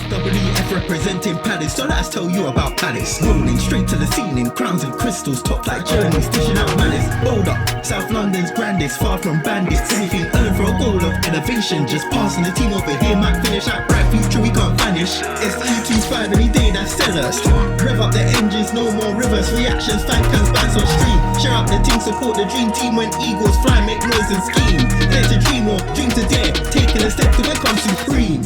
WEF representing Palace, so let's tell you about Palace. Rolling straight to the ceiling, crowns and crystals, top like journeys, dishing out malice. Bold up, South London's grandest, far from bandits. Anything earned for a goal of innovation, just passing the team over here might finish out bright future, we can't vanish. It's E25 any day, that's sellers. Rev up the engines, no more rivers, reactions, fan cams, bands on stream. Share up the team, support the dream team when eagles fly, make noise and scheme. Dare to dream or dream to dare, taking a step to become supreme.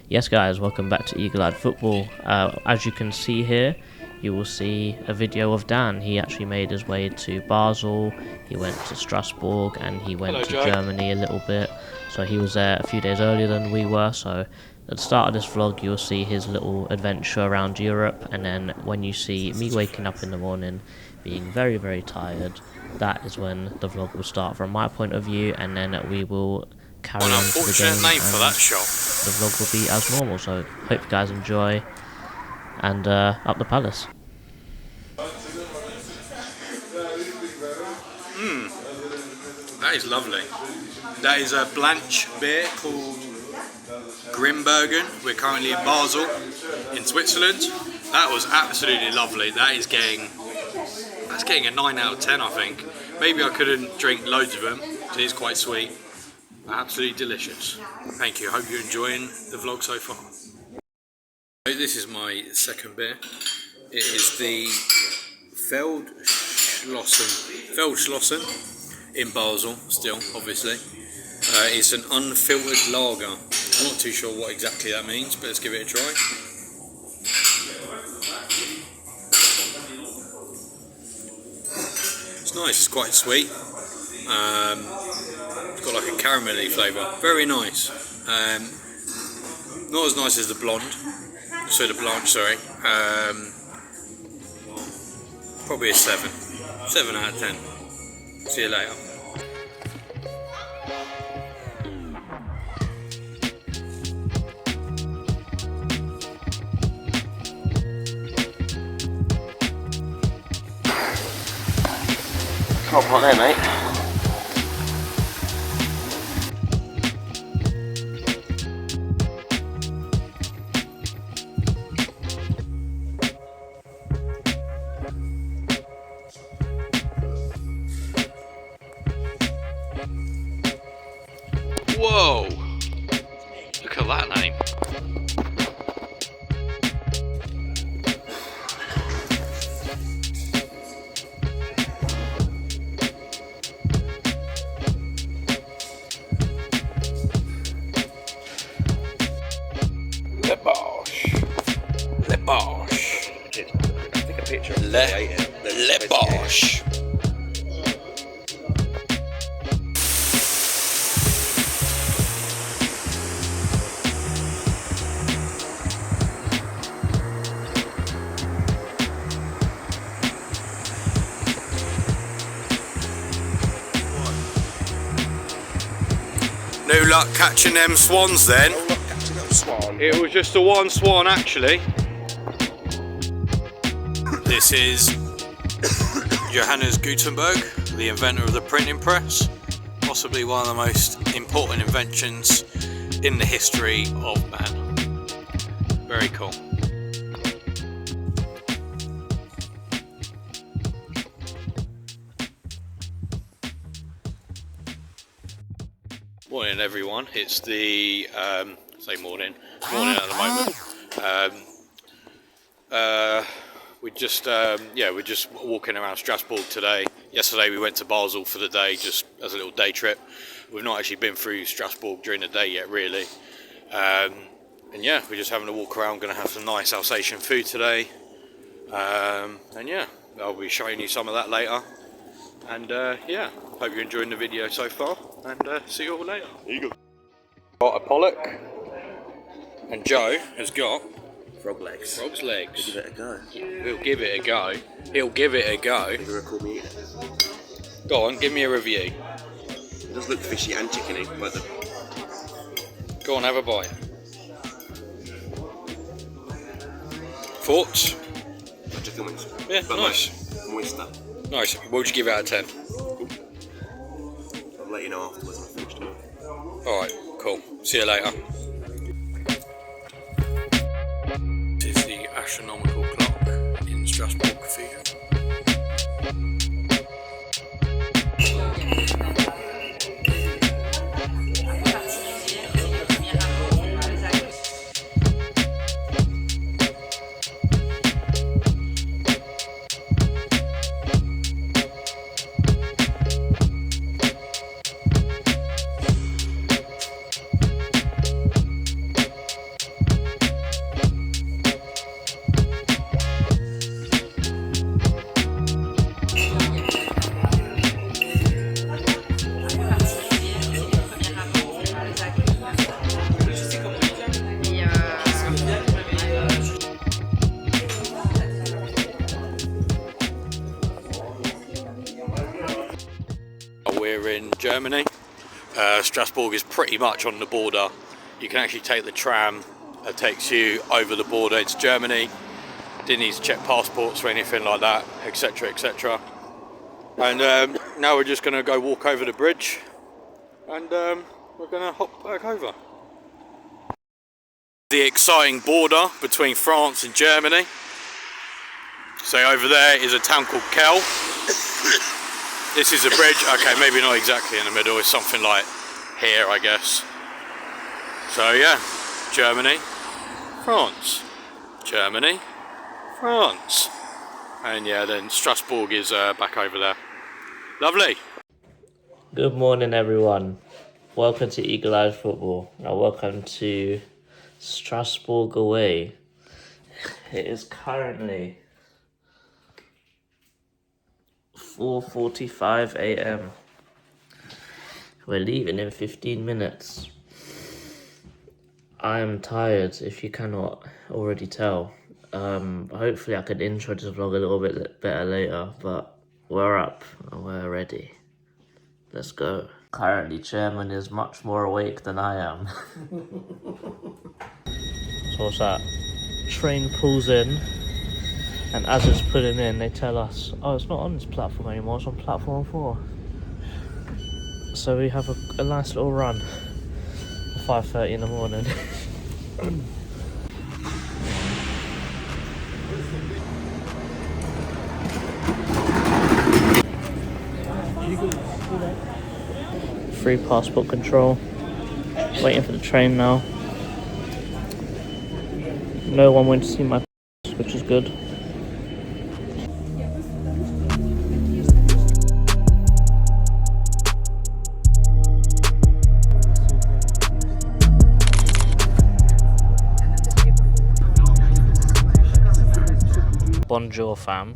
Yes guys, welcome back to Eagle Eyed Football. As you can see here, you will see a video of Dan. He actually made his way to Basel, he went to Strasbourg, and he went to Germany a little bit. So he was there a few days earlier than we were, so at the start of this vlog you'll see his little adventure around Europe, and then when you see me waking up in the morning being very, very tired, that is when the vlog will start from my point of view, and then we will carry on to the game, name for that shot. The vlog will be as normal, so hope you guys enjoy, and up the Palace. That is lovely. That is a Blanche beer called Grimbergen. We're currently in Basel, in Switzerland. That was absolutely lovely. That's getting a 9 out of 10, I think. Maybe I couldn't drink loads of them. It is quite sweet. Absolutely delicious. Thank you. Hope you're enjoying the vlog so far. This is my second beer. It is the Feldschlossen in Basel, still, obviously. It's an unfiltered lager. I'm not too sure what exactly that means, but let's give it a try. It's nice, it's quite sweet. It's got like a caramelly flavour. Very nice. Not as nice as the Blanche, sorry. Probably a 7. 7 out of 10. See you later. Top hot there, mate. Whoa! Look at that name. Le Bosch. Take a picture. Le Bosch. No luck catching them swans then. It was just the one swan actually. This is Johannes Gutenberg, the inventor of the printing press. Possibly one of the most important inventions in the history of man. Very cool. Morning everyone, it's the, morning at the moment. We're just walking around Strasbourg today. Yesterday we went to Basel for the day, just as a little day trip. We've not actually been through Strasbourg during the day yet really. And yeah, we're just having a walk around, going to have some nice Alsatian food today. And yeah, I'll be showing you some of that later. And yeah, hope you're enjoying the video so far, and see you all later. Here you go. Got a pollock, and Joe has got Frog legs. frog's legs. Give it a go. We'll give it a go. He'll give it a go. You record me eating it. Go on, give me a review. It does look fishy and chickeny, but the... Go on, have a bite. Thoughts? Chicken wings. Yeah, but nice. Like, moister. Nice. What would you give it out of 10? I'll let you know afterwards when I've finished them all. Alright, cool. See you later. This is the astronomical clock in Strasbourg Cathedral. We're in Germany. Strasbourg is pretty much on the border. You can actually take the tram that takes you over the border into Germany. Didn't need to check passports or anything like that, etc, etc. And now we're just going to go walk over the bridge and we're going to hop back over. The exciting border between France and Germany. So over there is a town called Kell. This is a bridge, okay, maybe not exactly in the middle, it's something like here, I guess. So yeah, Germany, France, Germany, France. And yeah, then Strasbourg is back over there. Lovely. Good morning, everyone. Welcome to Eagle Eyed Football. Now, welcome to Strasbourg away. It is currently 4:45 a.m. We're leaving in 15 minutes. I am tired, if you cannot already tell. Hopefully I can intro this vlog a little bit better later, but we're up and we're ready. Let's go. Currently, Chairman is much more awake than I am. So what's that? Train pulls in, and as it's pulling in, they tell us, oh, it's not on this platform anymore, it's on platform 4. So we have a nice little run at 5:30 in the morning. Free passport control. Waiting for the train now. No one went to see my passport, which is good. Bonjour, fam.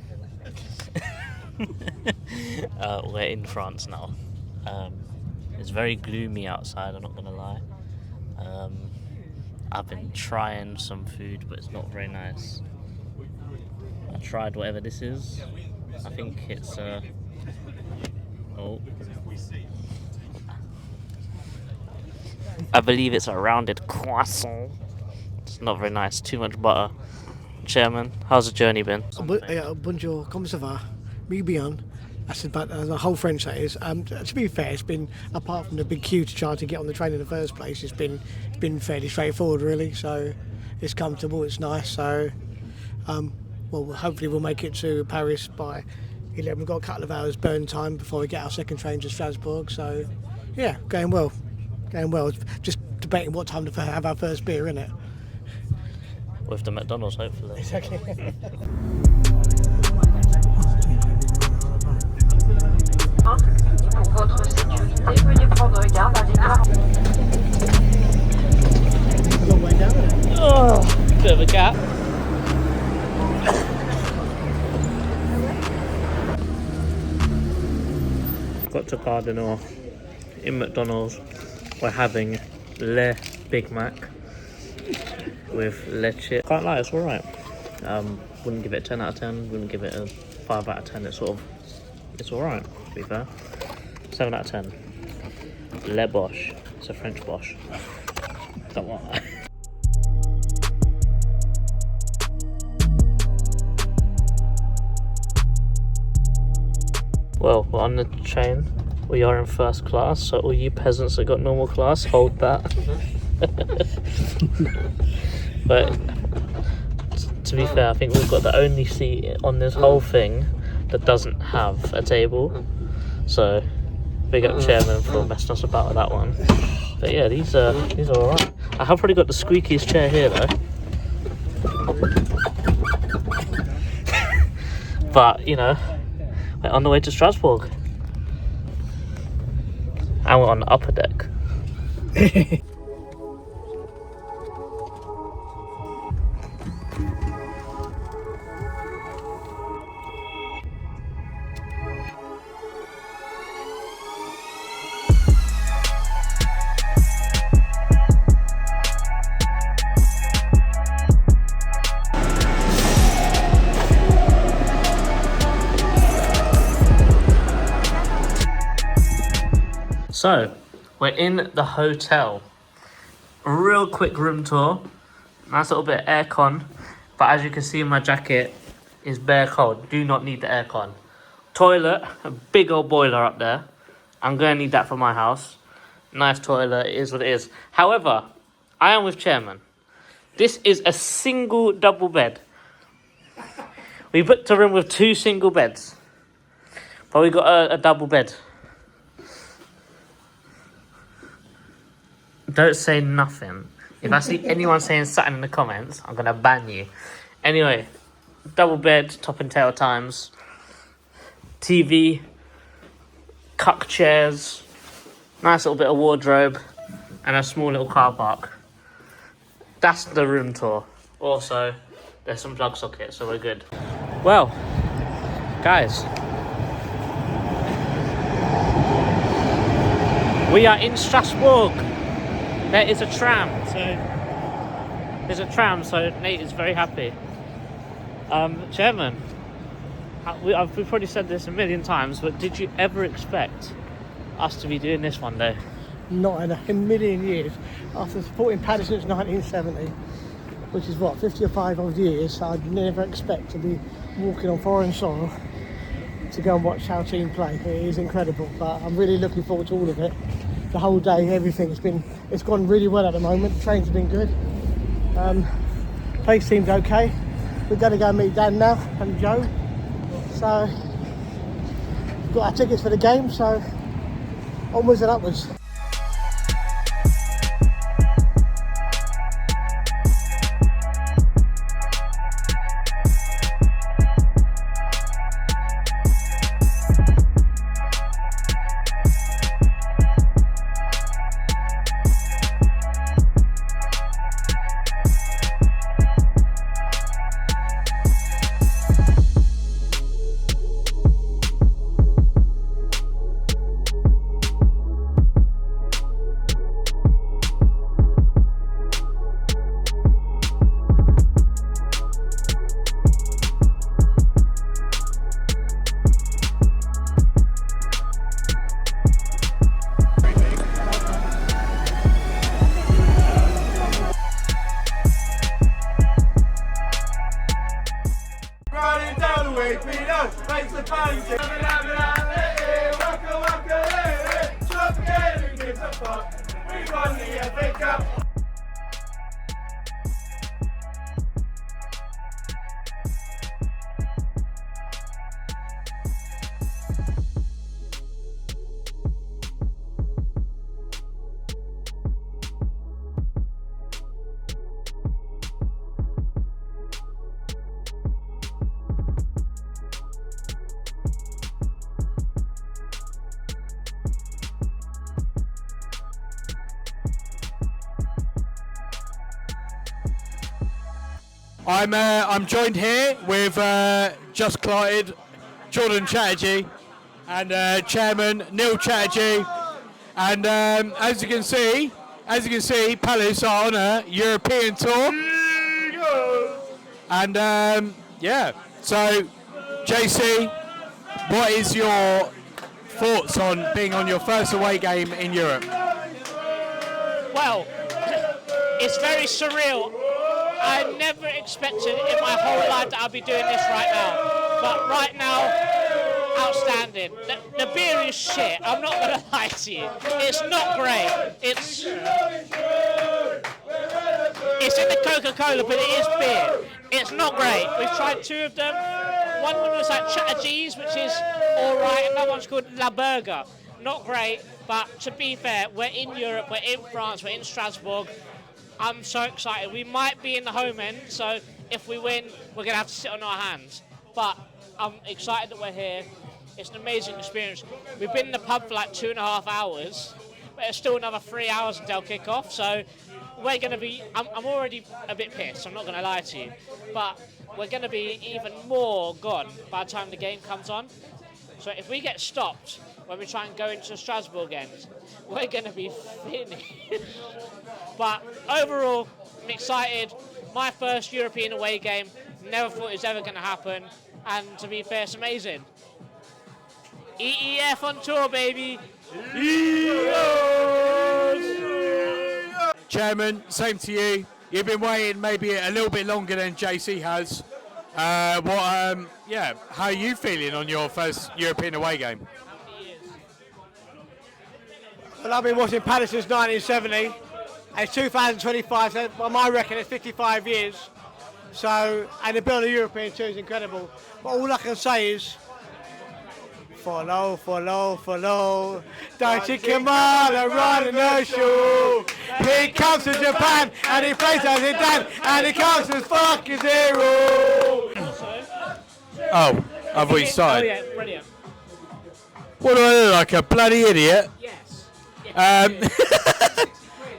We're in France now. It's very gloomy outside, I'm not gonna lie. I've been trying some food, but it's not very nice. I tried whatever this is. I think it's I believe it's a rounded croissant. It's not very nice, too much butter. Chairman, how's the journey been? Bonjour, comment ça va? Muy bien. That's about the whole French, that is. To be fair, it's been, apart from the big queue to try to get on the train in the first place, it's been fairly straightforward, really. So it's comfortable, it's nice. So, well, hopefully we'll make it to Paris by 11. We've got a couple of hours burn time before we get our second train to Strasbourg. So, yeah, going well. Just debating what time to have our first beer, innit? With the McDonald's, hopefully. Exactly. Pour votre sécurité, veuillez prendre garde avec la... Oh, bit of a gap. Got to Cardinal. In McDonald's, we're having Le Big Mac with leche. Can't lie, it's alright. Wouldn't give it a 10 out of 10, wouldn't give it a 5 out of 10. It's alright, to be fair. 7 out of 10. Le Bosch. It's a French Bosch. Come on. Well, we're on the train. We are in first class, so all you peasants that got normal class, hold that. But to be fair, I think we've got the only seat on this whole thing that doesn't have a table. So big up chairman for messing us about with that one. But yeah, these are alright. I have probably got the squeakiest chair here though. But you know, we're on the way to Strasbourg. And we're on the upper deck. So, we're in the hotel. A real quick room tour. Nice little bit of aircon. But as you can see in my jacket, it's bare cold. Do not need the aircon. Toilet, a big old boiler up there. I'm going to need that for my house. Nice toilet, it is what it is. However, I am with chairman. This is a single double bed. We booked a room with 2 single beds. But we got a double bed. Don't say nothing. If I see anyone saying something in the comments, I'm going to ban you. Anyway, double bed, top and tail times, TV, cuck chairs, nice little bit of wardrobe, and a small little car park. That's the room tour. Also, there's some plug sockets, so we're good. Well, guys, we are in Strasbourg. There is a tram, so Nate is very happy. Chairman, we've probably said this a million times, but did you ever expect us to be doing this one day? Not in a million years. After supporting Paddy since 1970, which is what, 55 odd years, I'd never expect to be walking on foreign soil to go and watch our team play. It is incredible, but I'm really looking forward to all of it. The whole day, it's gone really well at the moment. The trains have been good. Place seems okay. We're going to go meet Dan now and Joe. So, we've got our tickets for the game, so onwards and upwards. I'm joined here with just clotted Jordan Chatterjee and Chairman Neil Chatterjee, and as you can see, Palace are on a European tour, and yeah. So, JC, what is your thoughts on being on your first away game in Europe? Well, it's very surreal. I never expected in my whole life that I'd be doing this right now. But right now, outstanding. The beer is shit. I'm not going to lie to you. It's not great. It's in the Coca-Cola, but it is beer. It's not great. We've tried 2 of them. One was like Chatterjee's, which is all right. Another one's called La Burger. Not great, but to be fair, we're in Europe, we're in France, we're in Strasbourg. I'm so excited. We might be in the home end, so if we win, we're going to have to sit on our hands. But I'm excited that we're here. It's an amazing experience. We've been in the pub for like 2.5 hours, but it's still another 3 hours until kick-off, so we're going to be... I'm already a bit pissed, I'm not going to lie to you, but we're going to be even more gone by the time the game comes on. So if we get stopped when we try and go into Strasbourg end, we're going to be finished. But overall, I'm excited. My first European away game. Never thought it was ever going to happen. And to be fair, it's amazing. EEF on tour, baby. Chairman, same to you. You've been waiting maybe a little bit longer than JC has. How are you feeling on your first European away game? Well, I've been watching Palace since 1970. And it's 2025, so by my reckon it's 55 years. So, and the bill on the European tour is incredible. But all I can say is, follow. Don't you come on and run in the shoe. He comes to Japan and he plays as he done and he comes to fucking zero. Oh, have we started? Oh yeah, brilliant. What do I look like, a bloody idiot? Yes.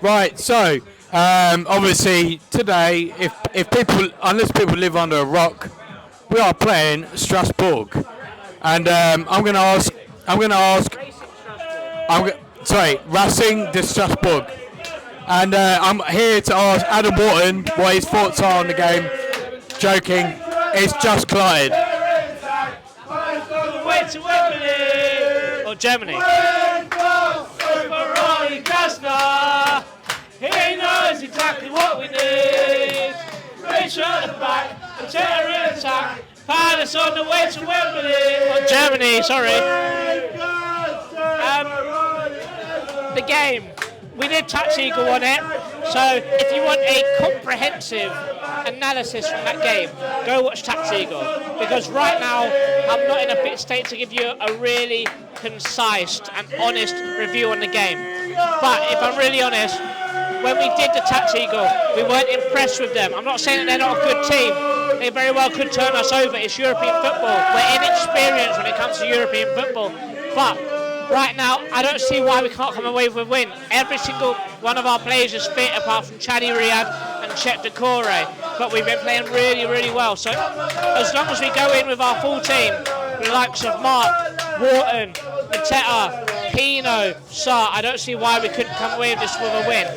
Right, so obviously today, unless people live under a rock, we are playing Strasbourg, and I'm going to ask, Racing de Strasbourg, and I'm here to ask Adam Wharton what his thoughts are on the game. Joking, it's just clotted. Way to Wembley! Or Germany. He knows exactly what we need. Reach at the back, and terror attack. Palace on the way to Wembley. Or Germany, sorry. The game. We did touch Eagle on it. So if you want a comprehensive analysis from that game, go watch Tax Eagle. Because right now, I'm not in a fit state to give you a really concise and honest review on the game. But if I'm really honest, when we did the Tax Eagle, we weren't impressed with them. I'm not saying that they're not a good team. They very well could turn us over. It's European football. We're inexperienced when it comes to European football. But right now, I don't see why we can't come away with a win. Every single one of our players is fit, apart from Chadi Riyad and Chet Decore. But we've been playing really, really well. So as long as we go in with our full team, the likes of Mark, Wharton, Mateta, Pino, Sarr, I don't see why we couldn't come away with this with a win.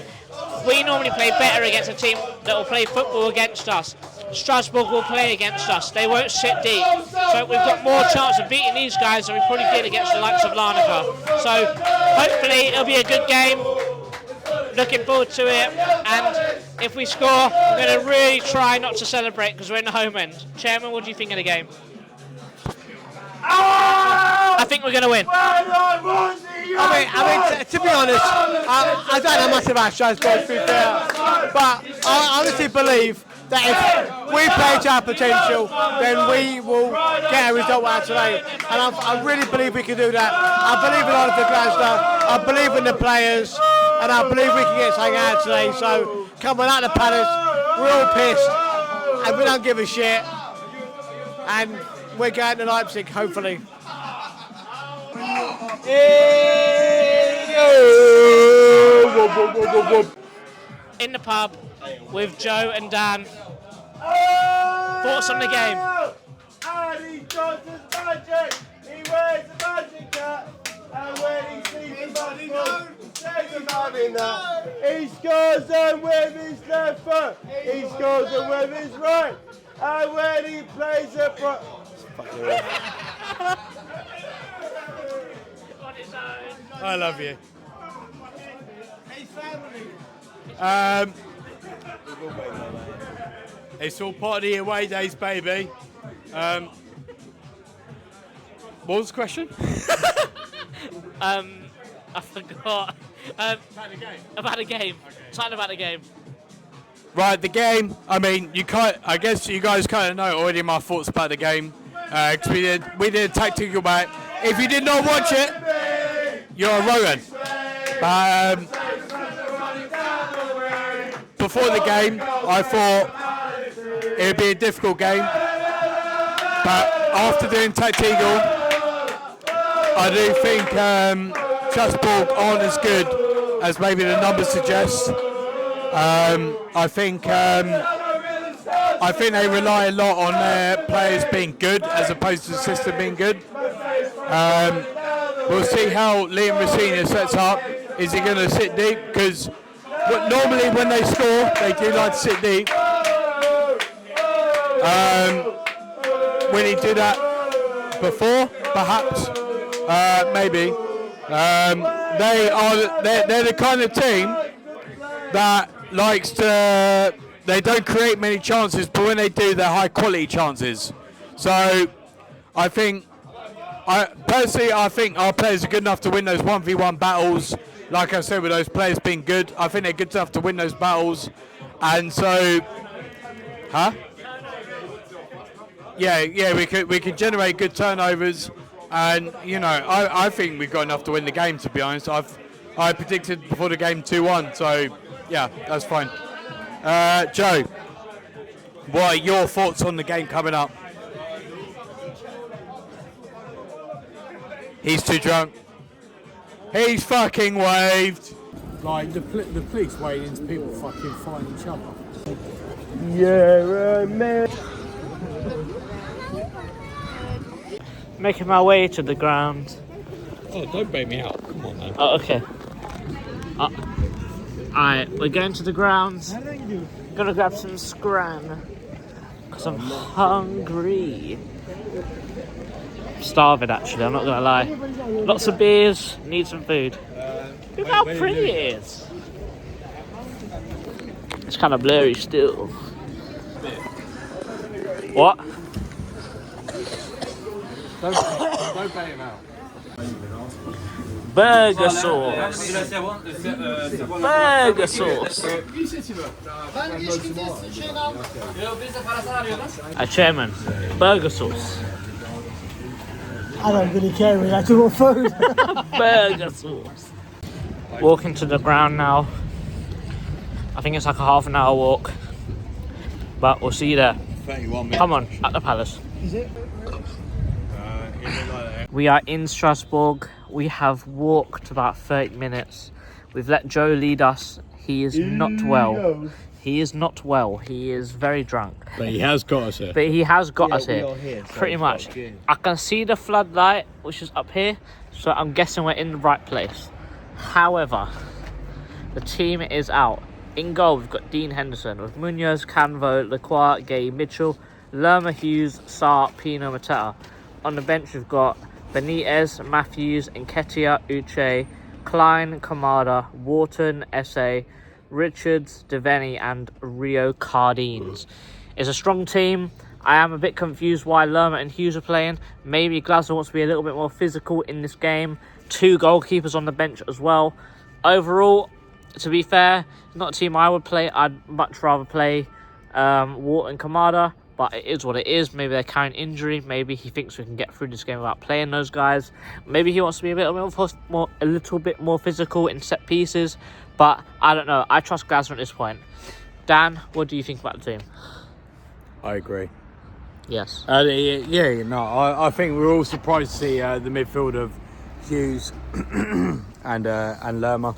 We normally play better against a team that will play football against us. Strasbourg will play against us. They won't sit deep. So we've got more chance of beating these guys than we probably did against the likes of Larnaca. So hopefully it'll be a good game. Looking forward to it. And if we score, I'm going to really try not to celebrate because we're in the home end. Chairman, what do you think of the game? I think we're going to win. I mean, to be honest, I don't know much about Strasbourg, to be fair, but I honestly believe that if we play to our potential, then we will get a result out today. And I really believe we can do that. I believe in Oliver Glasner, I believe in the players, and I believe we can get something out today. So, coming out of the Palace, we're all pissed, and we don't give a shit. And we're going to Leipzig, hopefully. In the pub with Joe and Dan. Thoughts on the game? And he does his magic. He wears the magic hat. And when he sees the ball, there's a man in that. He scores them with his left foot. He scores them with his right. And when he plays it for... I love you. It's all part of the away days, baby. What was the question? I forgot. About a game. Something about a game. Right, the game. I mean, I guess you guys kind of know already my thoughts about the game. 'Cause we did a tactical match. If you did not watch it, you're a Rowan. Before the game, I thought it would be a difficult game. But after doing tactical, I do think Strasbourg aren't as good as maybe the numbers suggest. I think they rely a lot on their players being good as opposed to the system being good. We'll see how Liam Messina sets up. Is he going to sit deep? Because normally when they score, they do like to sit deep. Will he do that before? Perhaps. Maybe. They're the kind of team that likes to. They don't create many chances, but when they do, they're high quality chances. So, I think our players are good enough to win those 1v1 battles. Like I said, with those players being good, I think they're good enough to win those battles. And so, Yeah, we could generate good turnovers, and I think we've got enough to win the game. To be honest, I predicted before the game 2-1, so yeah, that's fine. Joe, what are your thoughts on the game coming up? He's too drunk. He's fucking waved. Like the police waiting to people fucking fighting each other. Yeah, man. Making my way to the ground. Oh, don't bait me out. Come on, man. Oh, okay. Alright, we're going to the ground. Gonna grab some scran. Because I'm hungry. I'm starving, actually, I'm not gonna lie. Lots of beers, need some food. Look how pretty it is. It's kind of blurry still. What? Don't bait him out. Burger sauce. Burger sauce. Chairman, burger sauce. I don't really care when I talk food. Burger sauce. Walking to the ground now. I think it's like a half an hour walk. But we'll see you there. 31 minutes. Come on, at the palace. Is it? We are in Strasbourg. We have walked about 30 minutes. We've let Joe lead us. He is not well. He is not well. He is very drunk. But he has got us here. But he has got us here. Pretty much. I can see the floodlight, which is up here. So I'm guessing we're in the right place. However, the team is out. In goal, we've got Dean Henderson with Munoz, Canvo, Lacroix, Gay, Mitchell, Lerma, Hughes, Sarr, Pino, Mateta. On the bench, we've got Benitez, Matthews, Nketiah, Uche, Klein, Kamada, Wharton, Esse, Richards, Devaney, and Rio Cardines. It's a strong team. I am a bit confused why Lerma and Hughes are playing. Maybe Glasgow wants to be a little bit more physical in this game. 2 goalkeepers on the bench as well. Overall, to be fair, not a team I would play. I'd much rather play Wharton, Kamada. But it is what it is. Maybe they're carrying injury. Maybe he thinks we can get through this game without playing those guys. Maybe he wants to be a little bit more physical in set pieces. But I don't know. I trust Glasgow at this point. Dan, what do you think about the team? I agree. Yes. I think we're all surprised to see the midfield of Hughes and Lerma.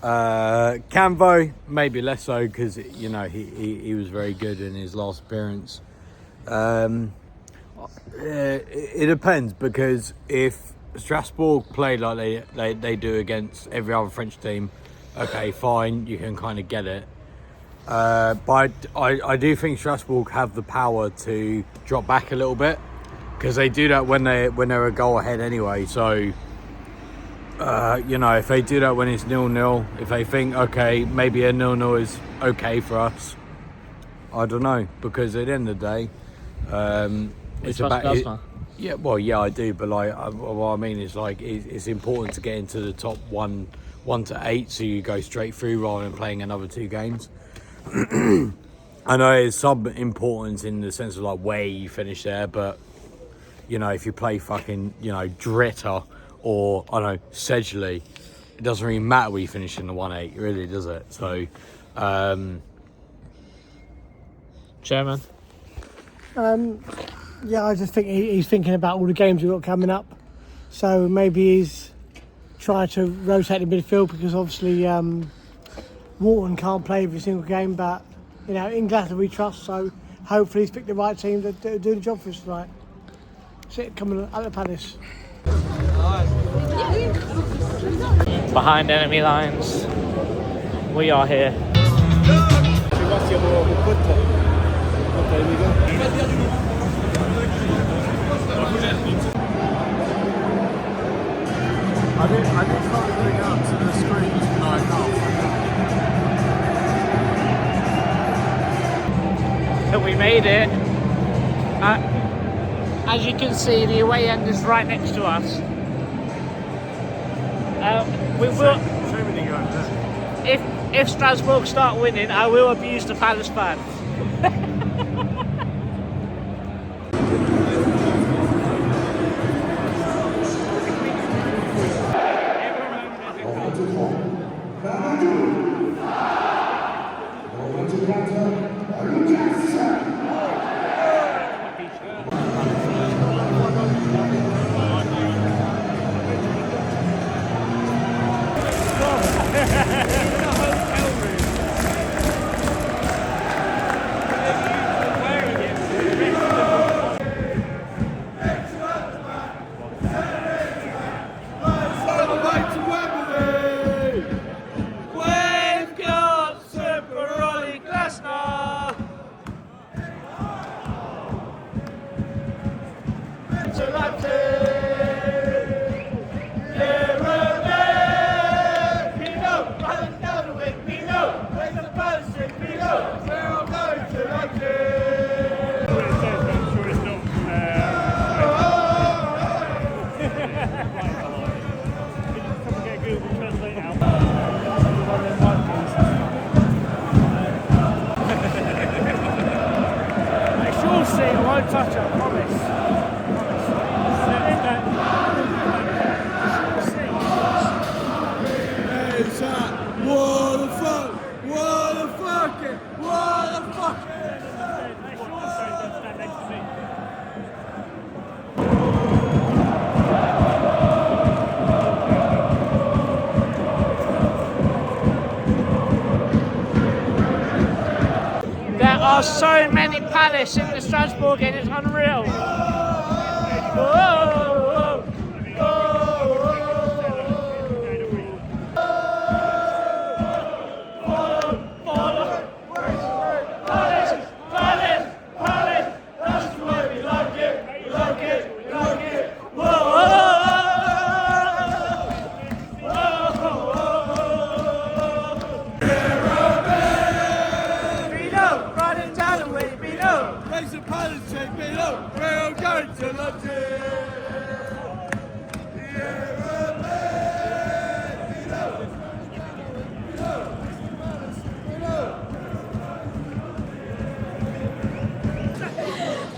Canvo, maybe less so because he was very good in his last appearance. It depends, because if Strasbourg play like they do against every other French team, okay, fine, you can kind of get it. But I do think Strasbourg have the power to drop back a little bit, because they do that when they're a goal ahead anyway. So. If they do that when it's 0-0, if they think, okay, maybe a 0-0 is okay for us, I don't know, because at the end of the day, it's Yeah, well, yeah, I do, but like, what I mean is like, it's important to get into the top 1 to 8, so you go straight through rather than playing another 2 games. I know there's some importance in the sense of like where you finish there, but you know, if you play fucking, you know, Drita or I don't know, Sedgley, it doesn't really matter where you finish in the 1-8, really, does it? So, Chairman. Yeah, I just think he's thinking about all the games we've got coming up. So maybe he's trying to rotate the midfield because obviously Wharton can't play every single game, but you know, in Glasgow we trust, so hopefully he's picked the right team to do the job for us tonight. Sit coming up the Palace. Behind enemy lines, we are here. I did start putting up to the screen tonight now. So we made it. As you can see, the away end is right next to us. We will. If Strasbourg start winning, I will abuse the Palace fans. There are so many Palace in the Strasbourg and it's unreal. Whoa.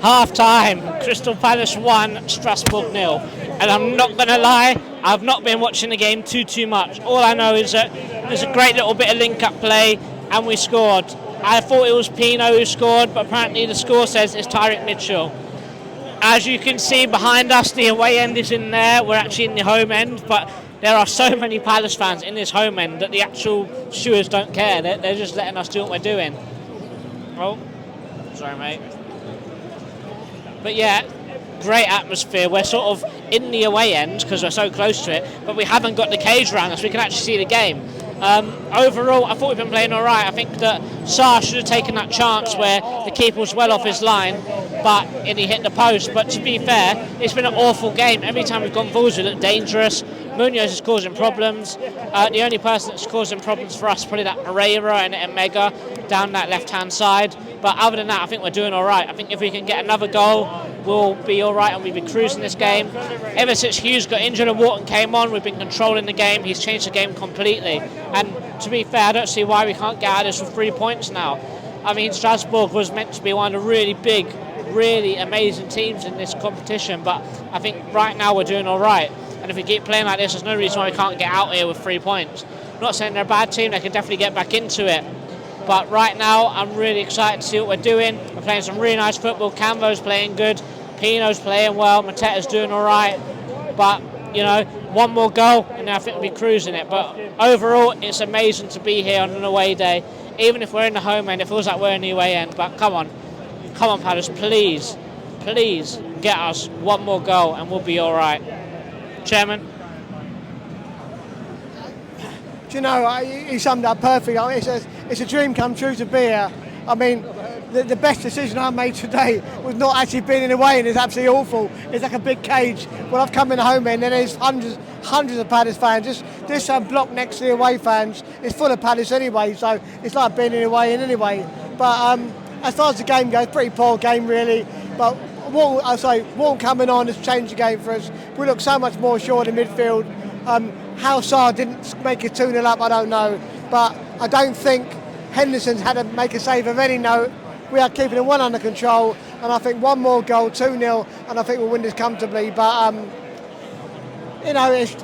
Half time, Crystal Palace 1, Strasbourg 0. And I'm not going to lie, I've not been watching the game too much. All I know is that there's a great little bit of link-up play and we scored. I thought it was Pino who scored, but apparently the score says it's Tyrick Mitchell. As you can see behind us, the away end is in there. We're actually in the home end, but there are so many Palace fans in this home end that the actual stewards don't care. They're just letting us do what we're doing. Oh, sorry, mate. But yeah, great atmosphere. We're sort of in the away end because we're so close to it, but we haven't got the cage around us. We can actually see the game. Overall, I thought we've been playing all right. I think that Sarr should have taken that chance where the keeper was well off his line, and he hit the post. But to be fair, it's been an awful game. Every time we've gone forwards, we look dangerous. Munoz is causing problems. The only person that's causing problems for us is probably that Pereira and Mega down that left-hand side. But other than that, I think we're doing all right. I think if we can get another goal, we'll be all right and we'll be cruising this game. Ever since Hughes got injured and Wharton came on, we've been controlling the game. He's changed the game completely. And to be fair, I don't see why we can't get out of this with 3 points now. I mean, Strasbourg was meant to be one of the really big, really amazing teams in this competition, but I think right now we're doing all right. And if we keep playing like this, there's no reason why we can't get out here with 3 points. I'm not saying they're a bad team, they can definitely get back into it. But right now, I'm really excited to see what we're doing. We're playing some really nice football. Camvo's playing good. Pino's playing well. Mateta's doing all right. But, you know, one more goal, and I think we'll be cruising it. But overall, it's amazing to be here on an away day. Even if we're in the home end, it feels like we're in the away end. But come on, Palace, please get us one more goal, and we'll be all right. Chairman? Do you know, he summed up perfectly. I mean, it's a dream come true to be here. I mean, the best decision I made today was not actually being in the way, and it's absolutely awful. It's like a big cage. When I've come in the home end, and there's hundreds of Palace fans. This block next to the away fans is full of Palace anyway, so it's like being in the way in anyway. But as far as the game goes, pretty poor game really. But Wharton coming on has changed the game for us. We look so much more assured in midfield. How Sarr didn't make it 2-0 up, I don't know. But I don't think Henderson's had to make a save of any note. We are keeping it well under control, and I think one more goal, 2-0, and I think we'll win this comfortably. But you know, it's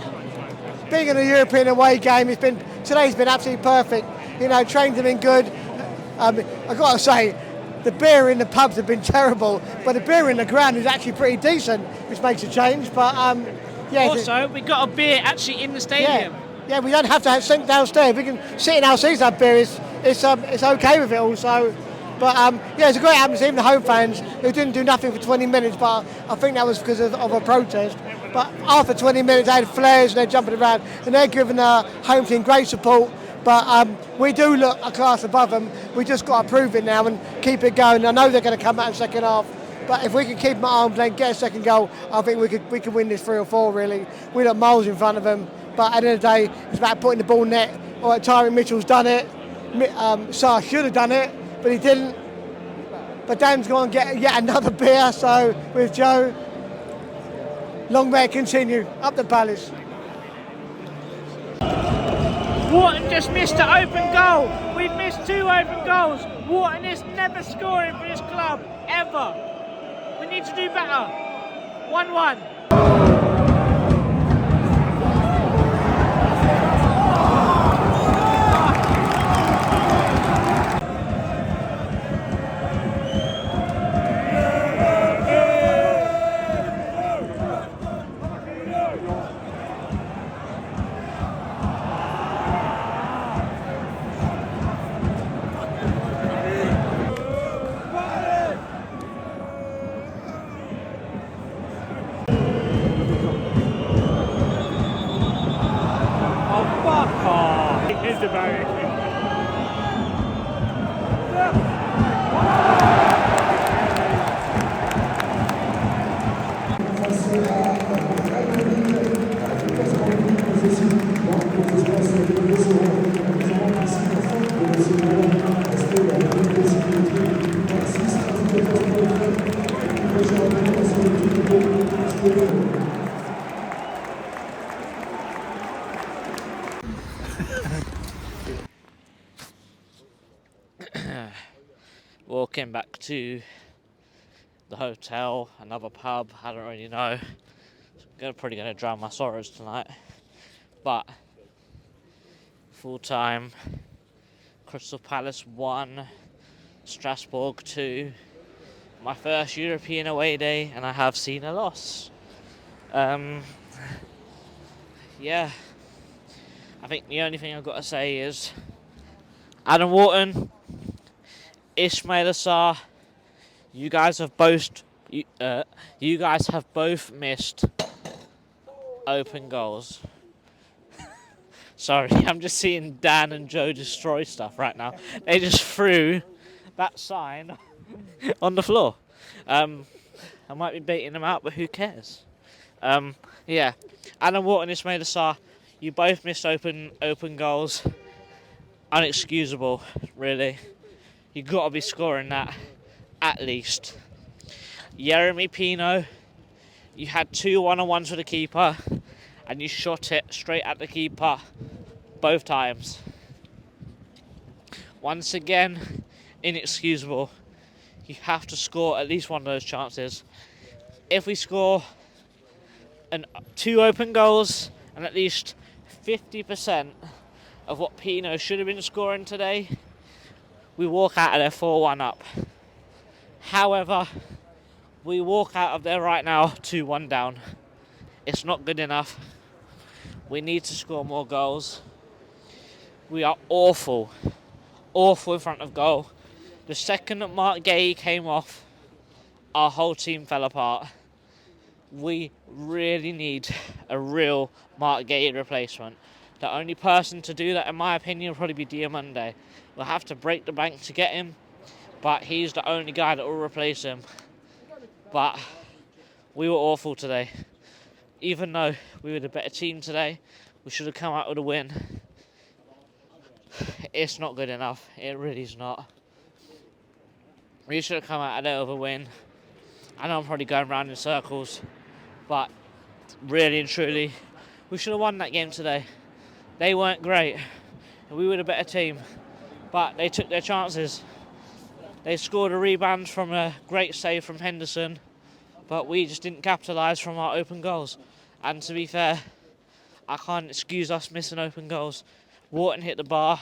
being in a European away game. Today's been absolutely perfect. You know, trains have been good. I've got to say, the beer in the pubs have been terrible, but the beer in the ground is actually pretty decent, which makes a change. But yeah. Also, we got a beer actually in the stadium. Yeah, we don't have to sink downstairs. We can sit in our seats. That beer it's okay with it also. But yeah, it's a great atmosphere. Even the home fans who didn't do nothing for 20 minutes, but I think that was because of a protest. But after 20 minutes, they had flares and they're jumping around, and they're giving the home team great support. But we do look a class above them. We just got to prove it now and keep it going. I know they're going to come out in the second half. But if we can keep them at arm's length, get a second goal, I think we could win this 3 or 4 really. We look miles in front of them. But at the end of the day, it's about putting the ball in net. All right, Tyrone Mitchell's done it. Sarr should have done it, but he didn't. But Dan's going to get yet another beer, so with Joe, long may it continue. Up the Palace. Wharton just missed an open goal. We've missed 2 open goals. Wharton is never scoring for this club, ever. We need to do better. 1-1. Walking back to the hotel, another pub, I don't really know. Probably going to drown my sorrows tonight. But full time, Crystal Palace 1, Strasbourg 2. My first European away day, and I have seen a loss. Yeah, I think the only thing I've got to say is Adam Wharton, Ismail Assar, you guys have both missed open goals. Sorry, I'm just seeing Dan and Joe destroy stuff right now. They just threw that sign on the floor. I might be baiting them out, but who cares? Yeah, Adam Wharton, Ismail Assar, you both missed open goals. Unexcusable, really. You've got to be scoring that, at least. Jeremy Pino, you had 2 one-on-ones with the keeper and you shot it straight at the keeper both times. Once again, inexcusable. You have to score at least one of those chances. If we score 2 open goals and at least 50% of what Pino should have been scoring today, we walk out of there 4-1 up. However, we walk out of there right now 2-1 down. It's not good enough. We need to score more goals. We are awful in front of goal. The second that Mark Gay came off, our whole team fell apart. We really need a real Mark Gay replacement. The only person to do that, in my opinion, will probably be Diamande. We'll have to break the bank to get him, but he's the only guy that will replace him. But we were awful today. Even though we were the better team today, we should have come out with a win. It's not good enough. It really is not. We should have come out of there with a win. I know I'm probably going round in circles, but really and truly, we should have won that game today. They weren't great. We were the better team, but they took their chances. They scored a rebound from a great save from Henderson, but we just didn't capitalise from our open goals. And to be fair, I can't excuse us missing open goals. Wharton hit the bar,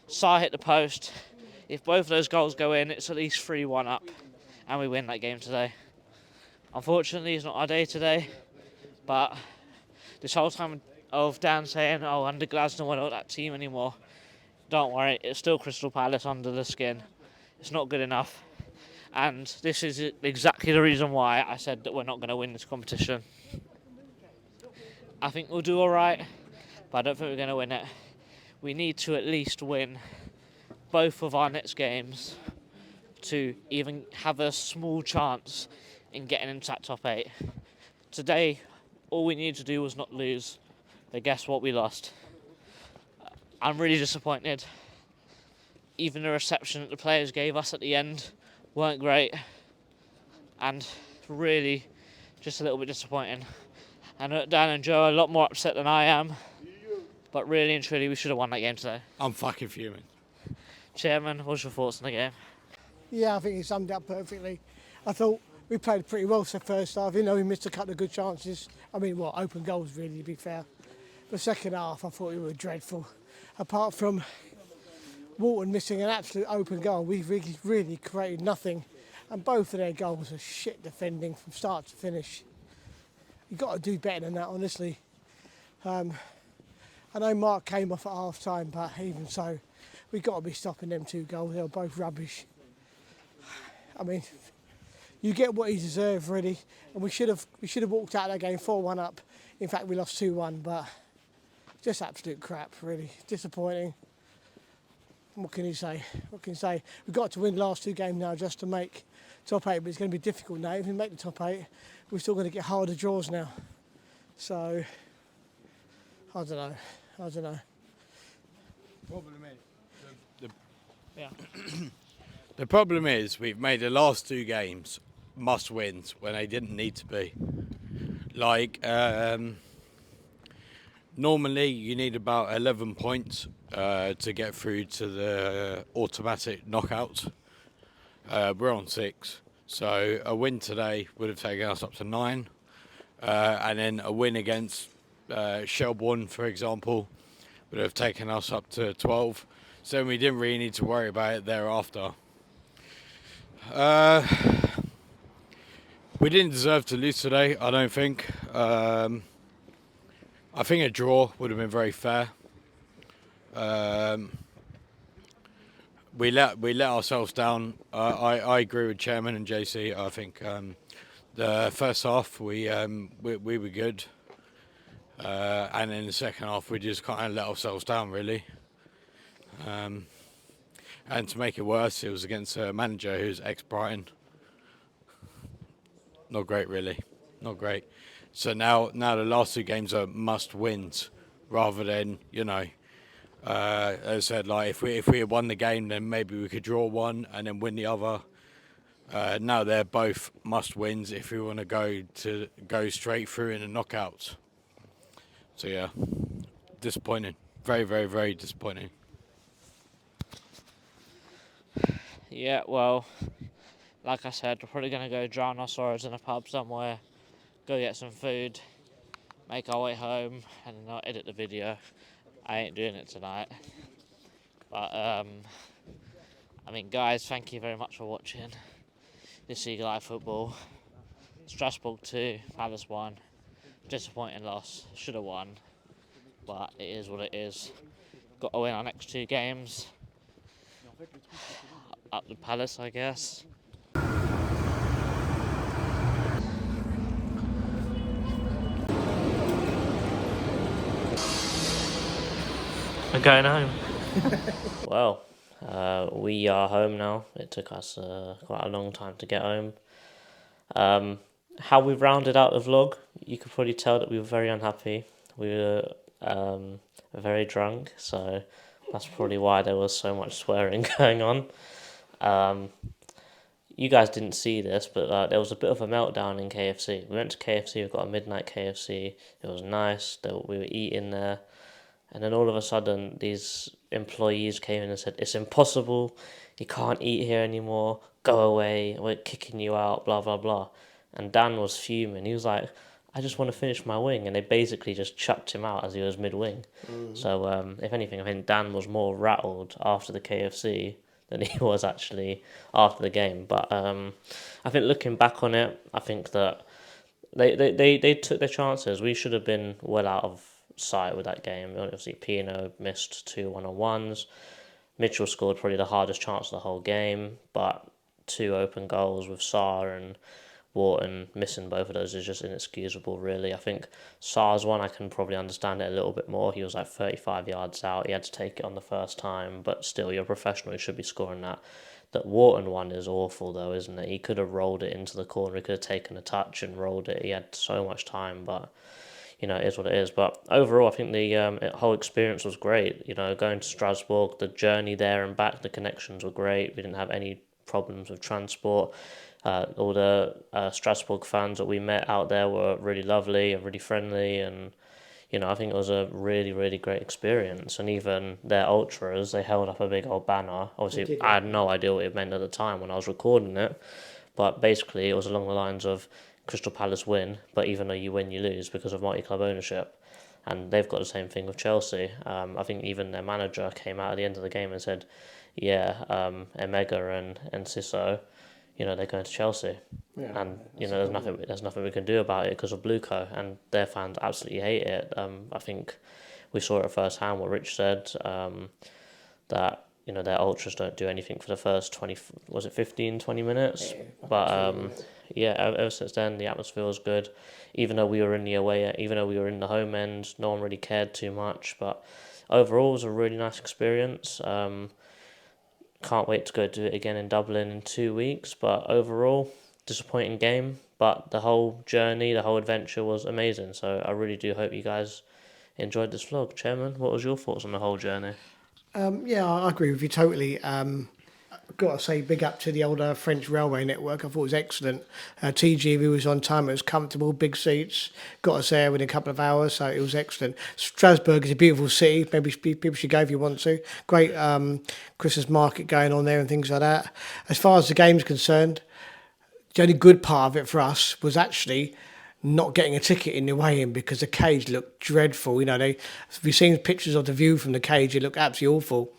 Sarr hit the post. If both of those goals go in, it's at least 3-1 up, and we win that game today. Unfortunately, it's not our day today, but this whole time of Dan saying, oh, under Glasner, we're not that team anymore, don't worry, it's still Crystal Palace under the skin. It's not good enough, and this is exactly the reason why I said that we're not going to win this competition. I think we'll do all right, but I don't think we're going to win it. We need to at least win both of our next games to even have a small chance in getting into that top 8. Today, all we needed to do was not lose, but guess what, we lost. I'm really disappointed. Even the reception that the players gave us at the end weren't great, and really just a little bit disappointing. I know Dan and Joe are a lot more upset than I am, but really and truly we should have won that game today. I'm fucking fuming. Chairman, what's your thoughts on the game? Yeah, I think he summed it up perfectly. I thought we played pretty well for the first half, even though we missed a couple of good chances. I mean, open goals really, to be fair. The second half, I thought we were dreadful. Apart from Wharton missing an absolute open goal, we really created nothing. And both of their goals are shit defending from start to finish. You've got to do better than that, honestly. I know Mark came off at half time, but even so, we've got to be stopping them 2 goals. They were both rubbish. I mean, you get what he deserved, really. And we should have walked out of that game 4-1 up. In fact, we lost 2-1, but just absolute crap, really. Disappointing. What can you say? We've got to win the last 2 games now just to make top 8, but it's going to be difficult now. If we make the top 8, we're still going to get harder draws now. So, I don't know. The problem is we've made the last 2 games must-wins when they didn't need to be. Like, normally you need about 11 points to get through to the automatic knockout. We're on 6, so a win today would have taken us up to 9, and then a win against Shelbourne, for example, would have taken us up to 12. So we didn't really need to worry about it thereafter. We didn't deserve to lose today, I don't think. I think a draw would have been very fair. We let ourselves down. I agree with Chairman and JC. I think the first half we were good, and in the second half we just kind of let ourselves down, really. And to make it worse, it was against a manager who's ex-Brighton. Not great, really. Not great. So now the last 2 games are must-wins, rather than, as I said, like if we had won the game, then maybe we could draw 1 and then win the other. Now they're both must wins if we want to go straight through in the knockouts. So yeah, disappointing. Very, very, very disappointing. Yeah, well, like I said, we're probably going to go drown our sorrows in a pub somewhere, go get some food, make our way home, and then I'll edit the video. I ain't doing it tonight. But, I mean, guys, thank you very much for watching this Eagle Eye football. Strasbourg 2, Palace 1. Disappointing loss. Should have won. But it is what it is. Got to win our next 2 games. Up the Palace, I guess. We're going home. Well, we are home now. It took us quite a long time to get home. How we've rounded out the vlog, you could probably tell that we were very unhappy. We were very drunk, so that's probably why there was so much swearing going on. You guys didn't see this, but there was a bit of a meltdown in KFC. We went to KFC, we got a midnight KFC. It was nice, we were eating there. And then all of a sudden, these employees came in and said, "It's impossible, you can't eat here anymore, go away, we're kicking you out, blah, blah, blah." And Dan was fuming. He was like, "I just want to finish my wing." And they basically just chucked him out as he was mid-wing. So, if anything, I think Dan was more rattled after the KFC than he was actually after the game. But I think looking back on it, I think that they took their chances. We should have been well out of sight with that game. Obviously, Pino missed 2 one-on-ones. Mitchell scored probably the hardest chance of the whole game, but 2 open goals with Sarr and Wharton missing both of those is just inexcusable, really. I think Sarr's one, I can probably understand it a little bit more. He was like 35 yards out. He had to take it on the first time, but still, you're a professional. You should be scoring that. That Wharton one is awful, though, isn't it? He could have rolled it into the corner. He could have taken a touch and rolled it. He had so much time, but it is what it is. But overall, I think the whole experience was great. Going to Strasbourg, the journey there and back, the connections were great. We didn't have any problems with transport. All the Strasbourg fans that we met out there were really lovely and really friendly, and I think it was a really, really great experience. And even their ultras, they held up a big old banner. Obviously, I had no idea what it meant at the time when I was recording it, but basically it was along the lines of Crystal Palace win, but even though you win, you lose because of multi-club ownership. And they've got the same thing with Chelsea. I think even their manager came out at the end of the game and said, Emega and Sisso, they're going to Chelsea. Yeah, and, there's nothing we can do about it because of Blueco, and their fans absolutely hate it. I think we saw it firsthand what Rich said, that, their ultras don't do anything for the first 15, 20 minutes? But, ever since then, the atmosphere was good. Even though we were in the home end, no one really cared too much. But overall, it was a really nice experience. Can't wait to go do it again in Dublin in 2 weeks. But overall, disappointing game. But the whole journey, the whole adventure was amazing. So I really do hope you guys enjoyed this vlog. Chairman, what was your thoughts on the whole journey? I agree with you totally. Got to say, big up to the older French railway network. I thought it was excellent. TGV was on time. It was comfortable, big seats. Got us there within a couple of hours, so it was excellent. Strasbourg is a beautiful city. Maybe people should go if you want to. Great Christmas market going on there and things like that. As far as the game's concerned, the only good part of it for us was actually not getting a ticket in the way in, because the cage looked dreadful. If you've seen pictures of the view from the cage, it looked absolutely awful.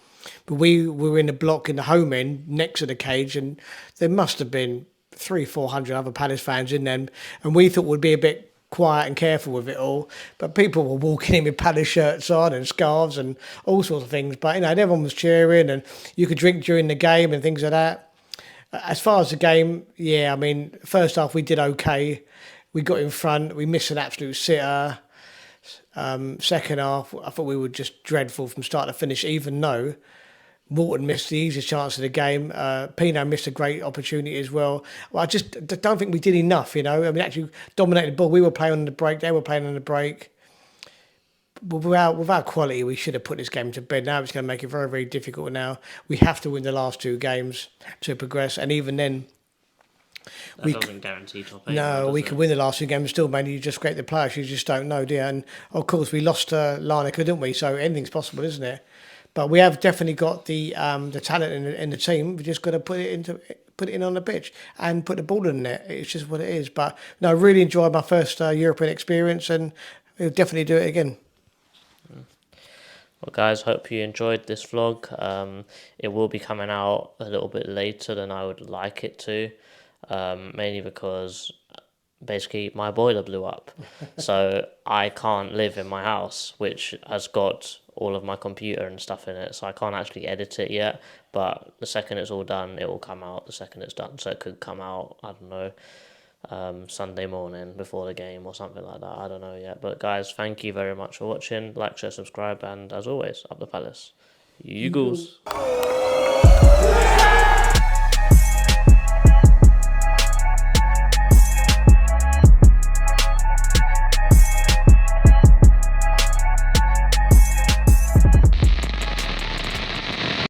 But we were in the block in the home end next to the cage, and there must have been 300-400 other Palace fans in them, and we thought we'd be a bit quiet and careful with it all. But people were walking in with Palace shirts on and scarves and all sorts of things. But everyone was cheering, and you could drink during the game and things like that. As far as the game, first half we did okay. We got in front. We missed an absolute sitter. Second half, I thought we were just dreadful from start to finish, even though Morton missed the easiest chance of the game. Pino missed a great opportunity as well. I just don't think we did enough, actually dominated the ball. We were playing on the break. They were playing on the break. Without quality, we should have put this game to bed. Now it's going to make it very, very difficult now. We have to win the last 2 games to progress. And even then, That doesn't guarantee top 8. No, we does could it? win the last 2 games still, man. You just scrape the players, you just don't know, do you? And of course, we lost Larnaca, didn't we? So anything's possible, isn't it? But we have definitely got the talent in the team. We just got to put it in on the pitch and put the ball in there. It's just what it is. But no, I really enjoyed my first European experience, and we'll definitely do it again. Well, guys, hope you enjoyed this vlog. It will be coming out a little bit later than I would like it to, mainly because basically my boiler blew up. So I can't live in my house, which has got all of my computer and stuff in it, so I can't actually edit it yet. But the second it's all done, it will come out the second it's done. So it could come out, I don't know, Sunday morning before the game or something like that. I don't know yet. But guys, thank you very much for watching. Like, share, subscribe, and as always, up the palace. Eagles.